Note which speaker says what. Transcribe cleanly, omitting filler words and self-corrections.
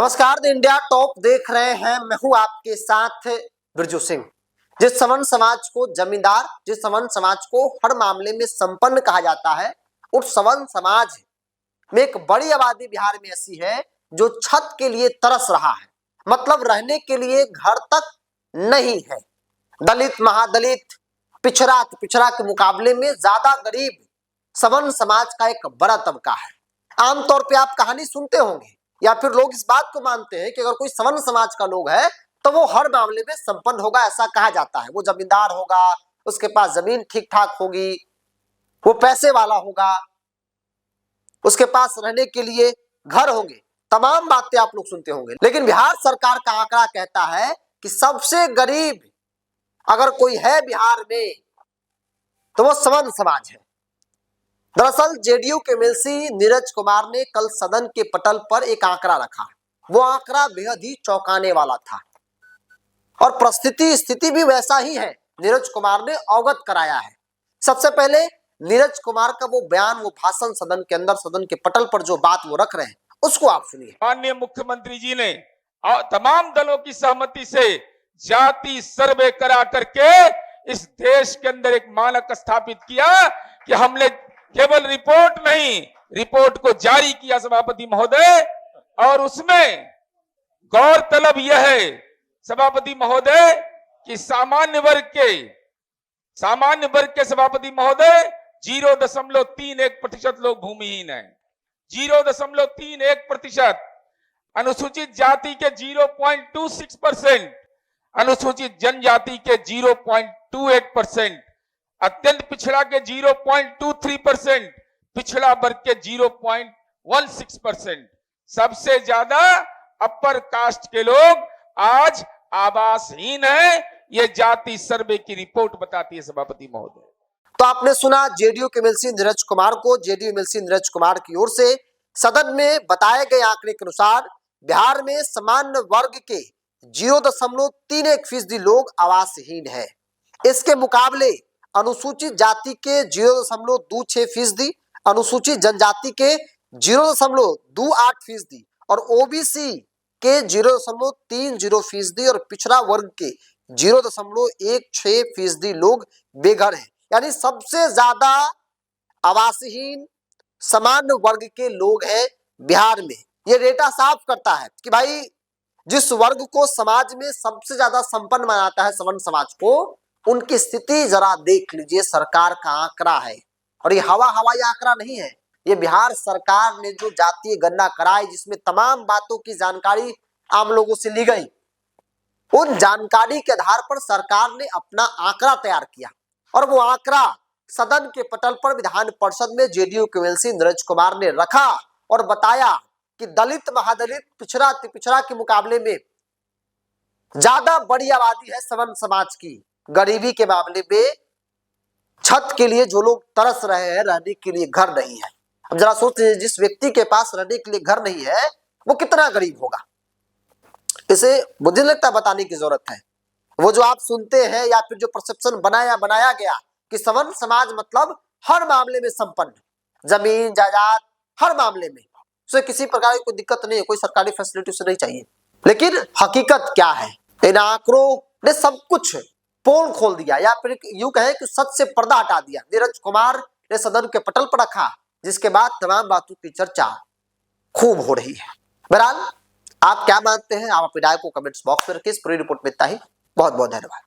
Speaker 1: नमस्कार, the India top देख रहे हैं। मैं हूं आपके साथ बिरजू सिंह। जिस सवर्ण समाज को जमींदार, जिस सवर्ण समाज को हर मामले में संपन्न कहा जाता है, उस सवर्ण समाज में एक बड़ी आबादी बिहार में ऐसी है जो छत के लिए तरस रहा है, मतलब रहने के लिए घर तक नहीं है। दलित, महादलित, पिछड़ा पिछड़ा के मुकाबले में ज्यादा गरीब सवर्ण समाज का एक बड़ा तबका है। आमतौर पे आप कहानी सुनते होंगे या फिर लोग इस बात को मानते हैं कि अगर कोई सवर्ण समाज का लोग है तो वो हर मामले में संपन्न होगा, ऐसा कहा जाता है। वो जमींदार होगा, उसके पास जमीन ठीक ठाक होगी, वो पैसे वाला होगा, उसके पास रहने के लिए घर होंगे, तमाम बातें आप लोग सुनते होंगे। लेकिन बिहार सरकार का आंकड़ा कहता है कि सबसे गरीब अगर कोई है बिहार में तो वो सवर्ण समाज है। दरअसल जेडीयू के एमएलसी नीरज कुमार ने कल सदन के पटल पर एक आंकड़ा रखा। वो आंकड़ा बेहद ही चौंकाने वाला था और परिस्थिति स्थिति भी वैसा ही है। नीरज कुमार ने अवगत कराया है। सबसे पहले नीरज कुमार का वो बयान, वो भाषण सदन के अंदर, सदन के पटल पर जो बात वो रख रहे हैं, उसको आप सुनिए।
Speaker 2: माननीय मुख्यमंत्री जी ने तमाम दलों की सहमति से जाति सर्वे करा करके इस देश के अंदर एक मानक स्थापित किया कि हमने केवल रिपोर्ट नहीं, रिपोर्ट को जारी किया सभापति महोदय। और उसमें गौरतलब यह है सभापति महोदय कि सामान्य वर्ग के सभापति महोदय 0.31% लोग भूमिहीन हैं, 0.31%। अनुसूचित जाति के 0.26%, अनुसूचित जनजाति के 0.28%, अत्यंत पिछड़ा के 0.23%, पिछड़ा वर्ग के 0.16%। सबसे ज्यादा अपर कास्ट के लोग आज आवासहीन हैं। ये जाति सर्वे की रिपोर्ट बताती है सभापति महोदय।
Speaker 1: तो आपने सुना जेडीयू के एमएलसी नीरज कुमार को। जेडीयू एमएलसी नीरज कुमार की ओर से सदन में बताए गए आंकड़े के अनुसार बिहार में सामान्य वर्ग के 0.31% लोग आवासहीन है। इसके मुकाबले अनुसूचित जाति के 0.26%, अनुसूचित जनजाति के 0.28% और ओबीसी के 0.30% और पिछड़ा वर्ग के 0.16% लोग बेघर हैं। यानी सबसे ज्यादा आवासहीन सामान्य वर्ग के लोग हैं बिहार में। ये डेटा साफ करता है कि भाई जिस वर्ग को समाज में सबसे ज्यादा संपन्न मानता है, सवर्ण समाज को, उनकी स्थिति जरा देख लीजिए। सरकार का आंकड़ा है और ये हवाई आंकड़ा नहीं है। ये बिहार सरकार ने जो जातीय गणना कराई, जिसमें तमाम बातों की जानकारी आम लोगों से ली गई, उन जानकारी के आधार पर सरकार ने अपना आंकड़ा तैयार किया और वो आंकड़ा सदन के पटल पर विधान परिषद में जेडीयू के एमएलसी नीरज कुमार ने रखा और बताया कि दलित, महादलित, पिछड़ा के मुकाबले में ज्यादा बड़ी आबादी है सवर्ण समाज की। गरीबी के मामले में छत के लिए जो लोग तरस रहे हैं, रहने के लिए घर नहीं है। अब जरा सोचिए, जिस व्यक्ति के पास रहने के लिए घर नहीं है वो कितना गरीब होगा। इसे मुझे लगता बताने की जरूरत है। वो जो आप सुनते हैं या फिर जो परसेप्शन बनाया गया कि सवर्ण समाज मतलब हर मामले में संपन्न, जमीन जायदाद हर मामले में, उसे किसी प्रकार की कोई दिक्कत नहीं है, कोई सरकारी फैसिलिटी उसे नहीं चाहिए। लेकिन हकीकत क्या है? इन आंकड़ों ने सब कुछ पोल खोल दिया या फिर यूं कहें कि सच से पर्दा हटा दिया। नीरज कुमार ने सदन के पटल पर रखा, जिसके बाद तमाम बातों की चर्चा खूब हो रही है। बहरहाल आप क्या मानते हैं? आप अपनी राय को कमेंट्स बॉक्स में रखिए। इस पूरी रिपोर्ट में इतना ही। बहुत बहुत धन्यवाद।